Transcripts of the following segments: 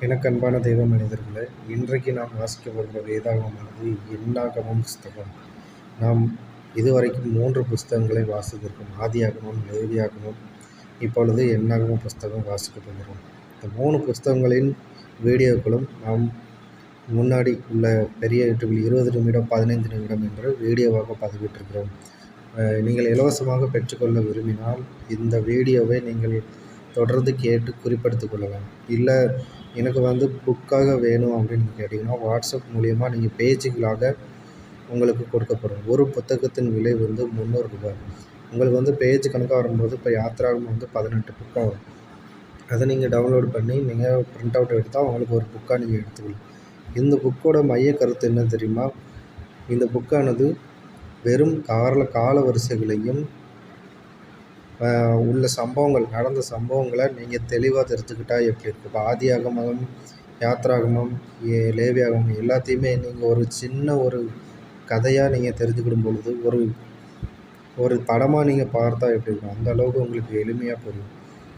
எனக்கு அன்பான தெய்வ மனிதர்களே, இன்றைக்கு நாம் வாசிக்க போகிற வேதாகமானது என்னாகமம் புஸ்தகம். நாம் இதுவரைக்கும் 3 புஸ்தகங்களை வாசித்திருக்கோம். ஆதியாகமம், லேவியாகமம், இப்பொழுது என்னாகமம் புஸ்தகம் வாசிக்கப் போகிறோம். இந்த 3 புஸ்தகங்களின் வீடியோக்களும் நாம் முன்னாடி உள்ள பெரிய யூடியூபில் 20 நிமிடம் 15 நிமிடம் என்று வீடியோவாக பதிவிட்டிருக்கிறோம். நீங்கள் இலவசமாக பெற்றுக்கொள்ள விரும்பினால் இந்த வீடியோவை நீங்கள் தொடர்ந்து கேட்டு குறிப்பெடுத்துக் கொள்ளலாம். இல்லை எனக்கு புக்காக வேணும் அப்படின்னு கேட்டிங்கன்னா வாட்ஸ்அப் மூலிமா நீங்கள் பேஜுகளாக உங்களுக்கு கொடுக்கப்படும். ஒரு புத்தகத்தின் விலை 300 ரூபாய். உங்களுக்கு பேஜ் கணக்காக வரும்போது இப்போ யாத்திராகமம் 18 புக்காக வரும். அதை நீங்கள் டவுன்லோட் பண்ணி நீங்கள் ப்ரிண்ட் அவுட் எடுத்தால் உங்களுக்கு ஒரு புக்காக நீங்கள் எடுத்துக்கலாம். இந்த புக்கோட மைய கருத்து என்ன தெரியுமா? இந்த புக்கானது வெறும் கால வரிசைகளையும் உள்ள நடந்த சம்பவங்களை நீங்கள் தெளிவாக தெரிஞ்சுக்கிட்டால் எப்படி இருக்குது. இப்போ ஆதியாகமம், யாத்திராகமம், லேவியாகமம் எல்லாத்தையுமே நீங்கள் ஒரு சின்ன ஒரு கதையாக நீங்கள் தெரிஞ்சுக்கிடும் பொழுது ஒரு படமாக நீங்கள் பார்த்தா எப்படி இருக்கும், அந்த அளவுக்கு உங்களுக்கு எளிமையாக புரியும்.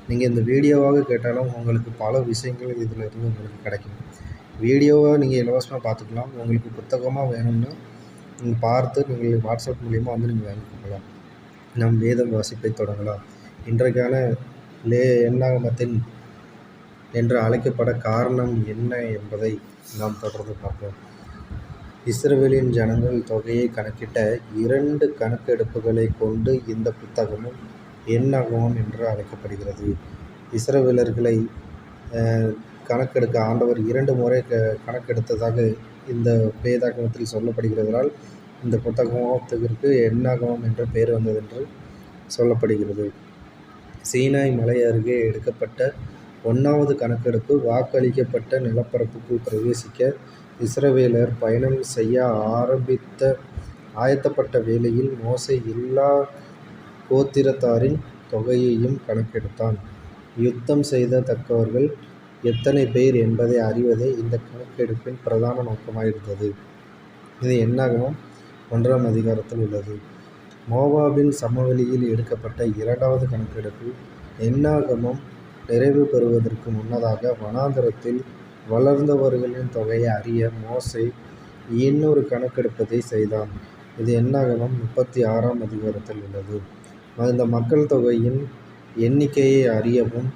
நீங்கள் இந்த வீடியோவாக கேட்டாலும் உங்களுக்கு பல விஷயங்கள் இதில் இருந்து உங்களுக்கு கிடைக்கும். வீடியோவாக நீங்கள் இலவசமாக பார்த்துக்கலாம். உங்களுக்கு புத்தகமாக வேணும்னா நீங்கள் பார்த்து நீங்கள் வாட்ஸ்அப் மூலிமா நீங்கள் வாங்கிக்கலாம். நம் வேதம் வாசிப்பை தொடங்கலாம். இன்றைக்கான என்னாகமத்தின் என்று அழைக்கப்பட காரணம் என்ன என்பதை நாம் தொடர்ந்து பார்ப்போம். இஸ்ரவேலின் ஜனங்கள் தொகையை கணக்கிட்ட 2 கணக்கெடுப்புகளை கொண்டு இந்த புத்தகமும் என்னாகமம் என்று அழைக்கப்படுகிறது. இஸ்ரவேலர்களை கணக்கெடுக்க ஆண்டவர் 2 முறை கணக்கெடுத்ததாக இந்த வேதாகமத்தில் சொல்லப்படுகிறதால் இந்த புத்தகத்திற்கு என்னாகமம் என்ற பெயர் வந்ததென்று சொல்லப்படுகிறது. சீனாய் மலை அருகே எடுக்கப்பட்ட 1வது கணக்கெடுப்பு வாக்களிக்கப்பட்ட நிலப்பரப்புக்குள் பிரவேசிக்க இஸ்ரவேலர் பயணம் செய்ய ஆயத்தப்பட்ட வேளையில் மோசே எல்லா கோத்திரத்தாரின் தொகையையும் கணக்கெடுத்தான். யுத்தம் செய்த தக்கவர்கள் எத்தனை பேர் என்பதை அறிவதே இந்த கணக்கெடுப்பின் பிரதான நோக்கமாயிருந்தது. இது என்னாகமம் 1ஆம் அதிகாரத்தில் உள்ளது. மோவாபின் சமவெளியில் எடுக்கப்பட்ட 2வது கணக்கெடுப்பு என்னாகமம் நிறைவு பெறுவதற்கு முன்னதாக வனாந்தரத்தில் வளர்ந்தவர்களின் தொகையை அறிய மோசே இன்னொரு கணக்கெடுப்பதை செய்தான். இது என்னாகமம் 36ஆம் அதிகாரத்தில் உள்ளது. இந்த மக்கள் தொகையின் எண்ணிக்கையை அறியவும்,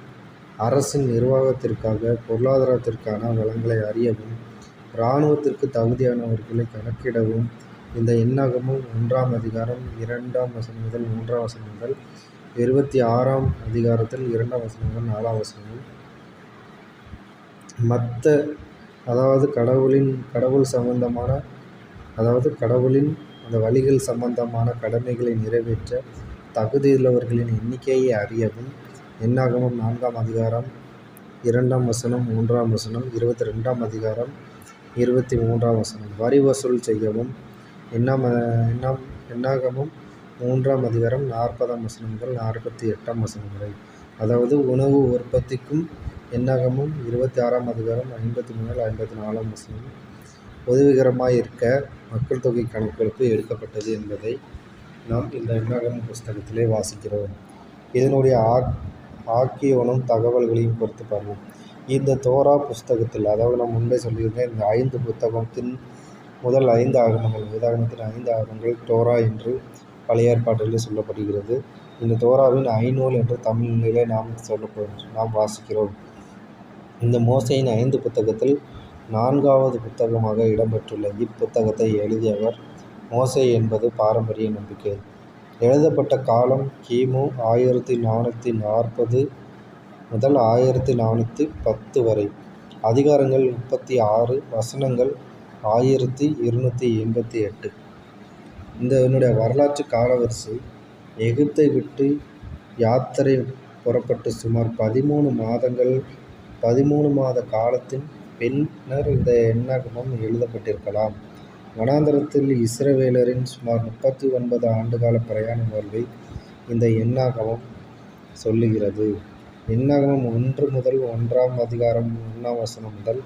அரசின் நிர்வாகத்திற்காக பொருளாதாரத்திற்கான வளங்களை அறியவும், இராணுவத்திற்கு தகுதியானவர்களை கணக்கிடவும் இந்த என்னாகமம் 1ஆம் அதிகாரம் 2ஆம் வசனம் முதல் 3ஆம் வசனம் முதல் 26ஆம் அதிகாரத்தில் 2ஆம் வசனம் முதல் 4ஆம் வசனம் கடவுளின் அந்த வழிகள் சம்பந்தமான கடமைகளை நிறைவேற்ற தகுதியுள்ளவர்களின் எண்ணிக்கையை அறியவும் என்னாகமம் 4ஆம் அதிகாரம் 2ஆம் வசனம் 3ஆம் வசனம் 22ஆம் அதிகாரம் 23ஆம் வசனம் வரி வசூல் செய்யவும் என்னாகமம் 3ஆம் அதிகாரம் 40ஆம் வசனம் முதல் 48ஆம் வசனம் வரை. அதாவது உணவு உற்பத்திக்கும் என்னாகமம் 26ஆம் அதிகாரம் 50 முதல் 54ஆம் வசனம் உதவிகரமாயிருக்க மக்கள் தொகை கணக்கெடுப்பு எடுக்கப்பட்டது என்பதை நாம் இந்த என்னாகமம் புஸ்தகத்திலே வாசிக்கிறோம். இதனுடைய ஆக்கியோனும் தகவல்களையும் பொறுத்து பார்ப்போம். இந்த தோரா புஸ்தகத்தில், அதாவது நான் முன்பே சொல்லியிருந்தேன், இந்த 5 புத்தகத்தின் முதல் 5 ஆகமங்கள், வேதாகமத்தின் 5 ஆகமங்கள் தோரா என்று பழைய ஏற்பாட்டிலே சொல்லப்படுகிறது. இந்த தோராவின் ஐநூல் என்று தமிழிலே நாம் வாசிக்கிறோம். இந்த மோசேயின் 5 புத்தகத்தில் 4வது புத்தகமாக இடம்பெற்றுள்ள இப்புத்தகத்தை எழுதியவர் மோசே என்பது பாரம்பரிய நம்பிக்கை. எழுதப்பட்ட காலம் கிமு 1440 முதல் 1410 வரை. அதிகாரங்கள் 36, வசனங்கள் 1288. இதனுடைய வரலாற்று காலவரிசை எகிப்தை விட்டு யாத்திரை புறப்பட்டு சுமார் 13 மாத காலத்தின் பின்னர் இந்த என்னாகமம் எழுதப்பட்டிருக்கலாம். வனாந்தரத்தில் இஸ்ரவேலரின் சுமார் 39 ஆண்டுகால பிரயாண வாழ்வை இந்த என்னாகமம் சொல்லுகிறது. என்னாகமம் 1 முதல் 1ஆம் அதிகாரம் 1ஆம் வசனம் முதல்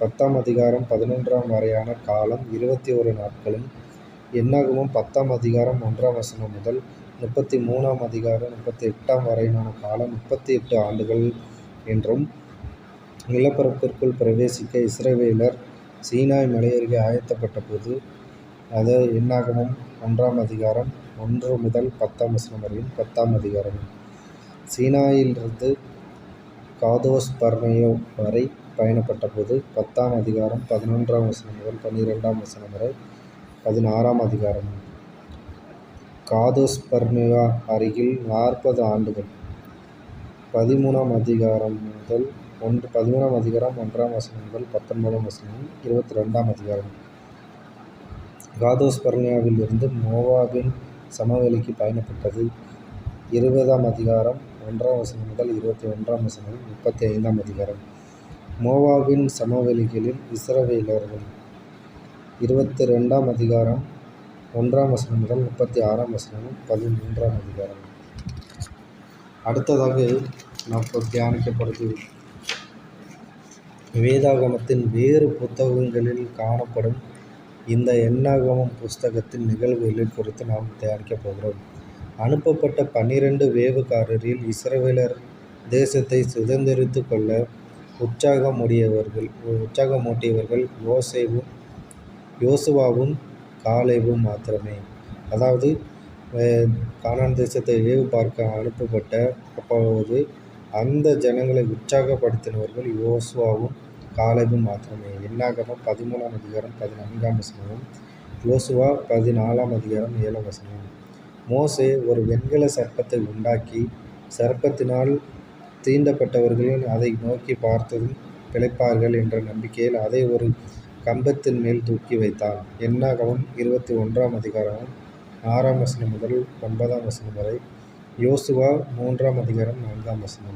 10ஆம் அதிகாரம் 11ஆம் வரையான காலம் 21 நாட்களும், என்னாகமம் 10ஆம் அதிகாரம் 1ஆம் வசனம் முதல் 33ஆம் அதிகாரம் 38ஆம் வரையிலான காலம் 38 ஆண்டுகள் என்றும், நிலப்பரப்பிற்குள் பிரவேசிக்க இஸ்ரவேலர் சீனாய் மலையருகே ஆயத்தப்பட்ட போது, அது என்னாகமம் 1 அதிகாரம் 1 முதல் 10 வரையும் 10 அதிகாரம். சீனாயிலிருந்து காதோஸ் பர்னேயோ வரை பயணப்பட்ட போது 10 அதிகாரம் 11 முதல் 12 வரை 16 அதிகாரம். காதோஸ் பர்னேயா அருகில் 40 ஆண்டுகள் 13 அதிகாரம் 1 முதல் 19 22 அதிகாரம். காதோஸ் பர்னேயாவில் இருந்து மோவாபின் சமவெளிக்கு பயணப்பட்டது 20 அதிகாரம் 1 முதல் 21 35 அதிகாரம். மோவாபின் சமவெளிகளில் இஸ்ரவேலர்கள் 22 அதிகாரம் 1 முதல் 36 13 அதிகாரம். அடுத்ததாக நாம் இப்போ தியானிக்கப்படுது வேதாகமத்தின் வேறு புத்தகங்களில் காணப்படும் இந்த என்னாகமம் புஸ்தகத்தின் நிகழ்வுகளில் குறித்து நாம் தியானிக்கப் போகிறோம். அனுப்பப்பட்ட 12 வேவுகாரரில் இஸ்ரவேலர் தேசத்தை சுதந்திரித்து கொள்ள உற்சாகமூட்டியவர்கள் யோசுவாவும் காலேபும் மாத்திரமே. அதாவது கானான் தேசத்தை வேவு பார்க்க அனுப்பப்பட்ட அப்போது அந்த ஜனங்களை உற்சாகப்படுத்தினவர்கள் யோசுவாவும் காலேபும் மாத்திரமே. என்னாகமம் 13 அதிகாரம் 14 யோசுவா 14 அதிகாரம் 7 மோசே ஒரு வெண்கல சர்ப்பத்தை உண்டாக்கி சர்ப்பத்தினால் தீண்டப்பட்டவர்கள் அதை நோக்கி பார்த்ததும் பிழைப்பார்கள் என்ற நம்பிக்கையில் அதை ஒரு கம்பத்தின் மேல் தூக்கி வைத்தான். என்னாகமம் 21 அதிகாரம் 6 முதல் 9 வரை. யோசுவா 3 அதிகாரம் 4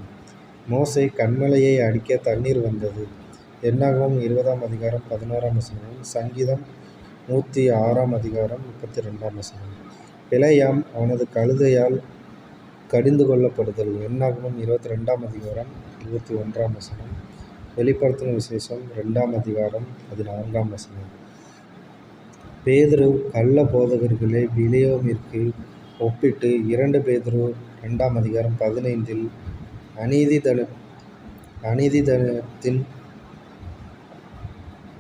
மோசே கன்மலையை அடிக்க தண்ணீர் வந்தது. என்னாகமம் 20 அதிகாரம் 11 சங்கீதம் 106 அதிகாரம் 32 பிலேயாம் அவனது கழுதையால் கடிந்து கொள்ளப்படுதல். என்னாகமம் 22 அதிகாரம் 21 வெளிப்படுத்தின விசேஷம் 2 அதிகாரம் 14 பேதுரு கள்ள போதகர்களை பிலேயாமிற்கு ஒப்பிட்டு 2 பேதுரு 2 அதிகாரம் 15 அநீதிதனத்தின்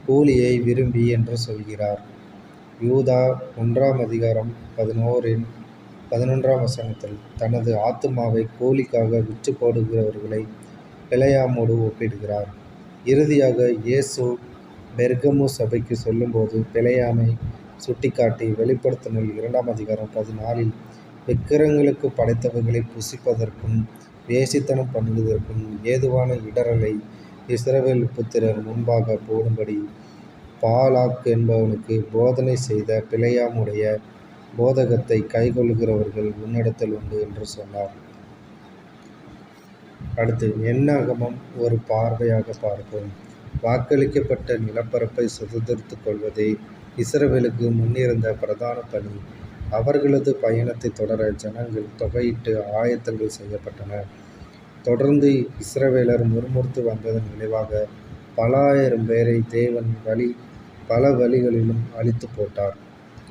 கூலியை விரும்பி என்று சொல்கிறார். யூதா 1 அதிகாரம் 11 தனது ஆத்துமாவை கூலிக்காக விற்று போடுகிறவர்களை பிலேயாமோடு ஒப்பிடுகிறார். இறுதியாக இயேசு பெர்கமு சபைக்கு சொல்லும்போது பிலேயாமை சுட்டிக்காட்டி வெளிப்படுத்தின 2 அதிகாரம் 14 விக்கிரகங்களுக்கு படைத்தவைகளை புசிப்பதற்கும் வேசித்தனம் பண்ணுவதற்கும் ஏதுவான இடறலை இஸ்ரவேல் புத்திரர் முன்பாக போடும்படி பாலாக் என்பவனுக்கு போதனை செய்த பிலேயாமுடைய போதகத்தை கைக்கொள்கிறவர்கள் உன்னிடத்தில் உண்டு என்று சொன்னார். அடுத்து என்னாகமம் ஒரு பார்வையாக பார்ப்போம். வாக்களிக்கப்பட்ட நிலப்பரப்பை சுதந்திரித்து கொள்வதே இஸ்ரவேலுக்கு முன்னிருந்த பிரதான பணி. அவர்களது பயணத்தை தொடர ஜனங்கள் தொகையிட்டு ஆயத்தங்கள் செய்யப்பட்டன. தொடர்ந்து இஸ்ரவேலர் முறுமுறுத்து வந்ததன் விளைவாக பல ஆயிரம் பேரை தேவன் பல வழிகளிலும் அழித்து போட்டார்.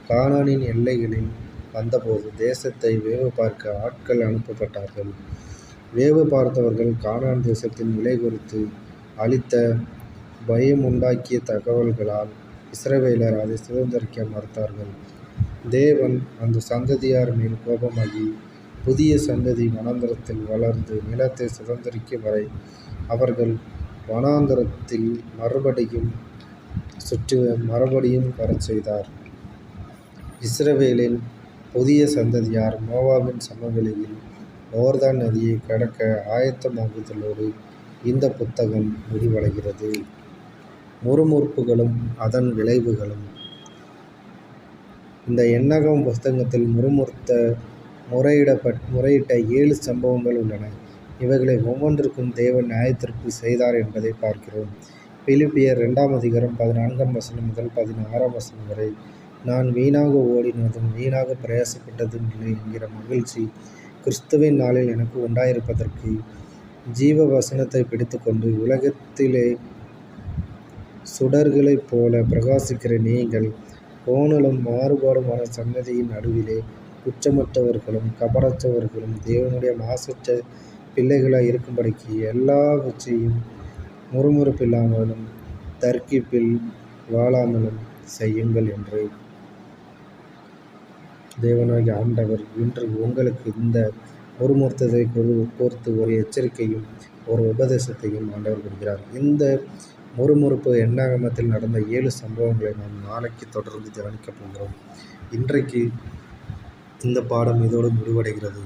கானானின் எல்லைகளில் வந்தபோது தேசத்தை வேவு பார்க்க ஆட்கள் அனுப்பப்பட்டார்கள். வேவு பார்த்தவர்கள் கானான் தேசத்தின் நிலை குறித்து அளித்த பயமுண்டாக்கிய தகவல்களால் இஸ்ரவேலர் அதை சுதந்திரிக்க மறுத்தார்கள். தேவன் அந்த சந்ததியார் மேல் கோபமாகி புதிய சந்ததி வனாந்தரத்தில் வளர்ந்து நிலத்தை சுதந்திரிக்கும் வரை அவர்கள் வனாந்தரத்தில் மறுபடியும் வரச் செய்தார். இஸ்ரவேலின் புதிய சந்ததியார் மோவாபின் சமவெளியில் யோர்தான் நதியை கடக்க ஆயத்தமாகுதலோடு இந்த புத்தகம் முடிவடைகிறது. முறுமுறுப்புகளும் அதன் விளைவுகளும். இந்த என்னாகமம் புத்தகத்தில் முறையிட்ட 7 சம்பவங்கள் உள்ளன. இவைகளை ஒவ்வொன்றுக்கும் தேவன் நியாயத்தீர்ப்பு செய்தார் என்பதை பார்க்கிறோம். பிலிப்பியர் 2 அதிகாரம் 14 முதல் 16 வரை. நான் வீணாக ஓடினதும் வீணாக பிரயாசப்பட்டதும் இல்லை என்கிற மகிழ்ச்சி கிறிஸ்துவின் நாளில் எனக்கு உண்டாயிருப்பதற்கு ஜீவ வசனத்தை பிடித்துக்கொண்டு உலகத்திலே சுடர்களைப் போல பிரகாசிக்கிற நீங்கள் கோணலும் மாறுபாடுமான சன்னதியின் நடுவிலே குற்றமற்றவர்களும் கபடற்றவர்களும் தேவனுடைய மாசற்ற பிள்ளைகளாய் இருக்கும்படிக்கு எல்லாவற்றையும் முறுமுறுப்பில்லாமலும் தர்கிப்பில் வாழாமலும் செய்யுங்கள் என்று தேவனாகிய ஆண்டவர் இன்று உங்களுக்கு இந்த முறுமுறுத்ததை கோர்த்து ஒரு எச்சரிக்கையும் ஒரு உபதேசத்தையும் ஆண்டவர் கொடுக்கிறார். இந்த முறுமுறுப்பு எண்ணாகமத்தில் நடந்த 7 சம்பவங்களை நாம் நாளைக்கு தொடர்ந்து தியானிக்கப் போகிறோம். இன்றைக்கு இந்த பாடம் இதோடு முடிவடைகிறது.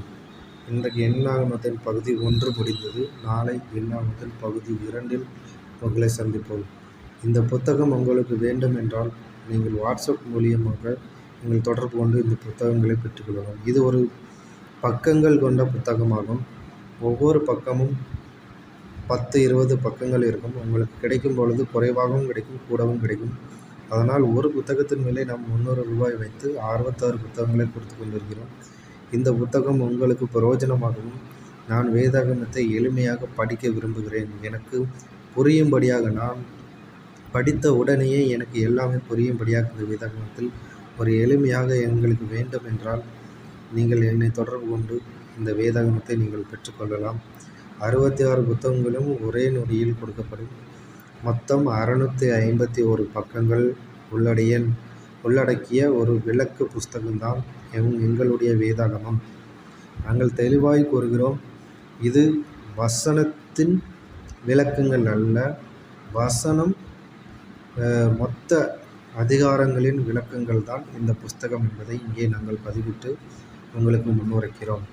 இன்றைக்கு எண்ணாகமத்தின் பகுதி 1 முடிந்தது. நாளை எண்ணாகமத்தின் பகுதி 2இல் உங்களை சந்திப்போம். இந்த புத்தகம் உங்களுக்கு வேண்டும் என்றால் நீங்கள் வாட்ஸ்அப் மூலியமாக நீங்கள் தொடர்பு கொண்டு இந்த புத்தகங்களை பெற்றுக்கொள்ளலாம். இது ஒரு பக்கங்கள் கொண்ட புத்தகமாகும். ஒவ்வொரு பக்கமும் 10-20 பக்கங்கள் இருக்கும். உங்களுக்கு கிடைக்கும் பொழுது குறைவாகவும் கிடைக்கும், கூடவும் கிடைக்கும். அதனால் ஒரு புத்தகத்தின் மேலே நாம் 300 ரூபாய் வைத்து 66 புத்தகங்களை கொடுத்து கொண்டிருக்கிறோம். இந்த புத்தகம் உங்களுக்கு பிரயோஜனமாகவும், நான் வேதாகமத்தை எளிமையாக படிக்க விரும்புகிறேன், எனக்கு புரியும்படியாக, நான் படித்த உடனேயே எனக்கு எல்லாமே புரியும்படியாக இந்த வேதாகமத்தில் ஒரு எளிமையாக எங்களுக்கு வேண்டும் என்றால் நீங்கள் என்னை தொடர்பு கொண்டு இந்த வேதாகமத்தை நீங்கள் பெற்றுக்கொள்ளலாம். 66 புத்தகங்களும் ஒரே நொடியில் கொடுக்கப்படும். மொத்தம் 651 பக்கங்கள் உள்ளடக்கிய ஒரு விளக்கு புஸ்தகம்தான் எங்களுடைய வேதாகமம். நாங்கள் தெளிவாய் கூறுகிறோம், இது வசனத்தின் விளக்கங்கள் அல்ல, வசனம் மொத்த அதிகாரங்களின் விளக்கங்கள் தான் இந்த புஸ்தகம் என்பதை இங்கே நாங்கள் பதிவிட்டு உங்களுக்கு முன்னுரைக்கிறோம்.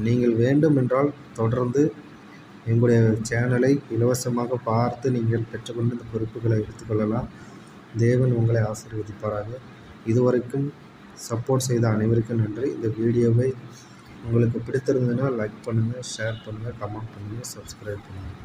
நீங்கள் வேண்டுமென்றால் தொடர்ந்து எங்களுடைய சேனலை இலவசமாக பார்த்து நீங்கள் பெற்றுக்கொண்டு இந்த குறிப்புகளை எடுத்துக்கொள்ளலாம். தேவன் உங்களை ஆசீர்வதிப்பாராக. இதுவரைக்கும் சப்போர்ட் செய்த அனைவருக்கும் நன்றி. இந்த வீடியோவை உங்களுக்கு பிடித்திருந்ததுன்னா லைக் பண்ணுங்கள், ஷேர் பண்ணுங்கள், கமெண்ட் பண்ணுங்கள், சப்ஸ்கிரைப் பண்ணுங்கள்.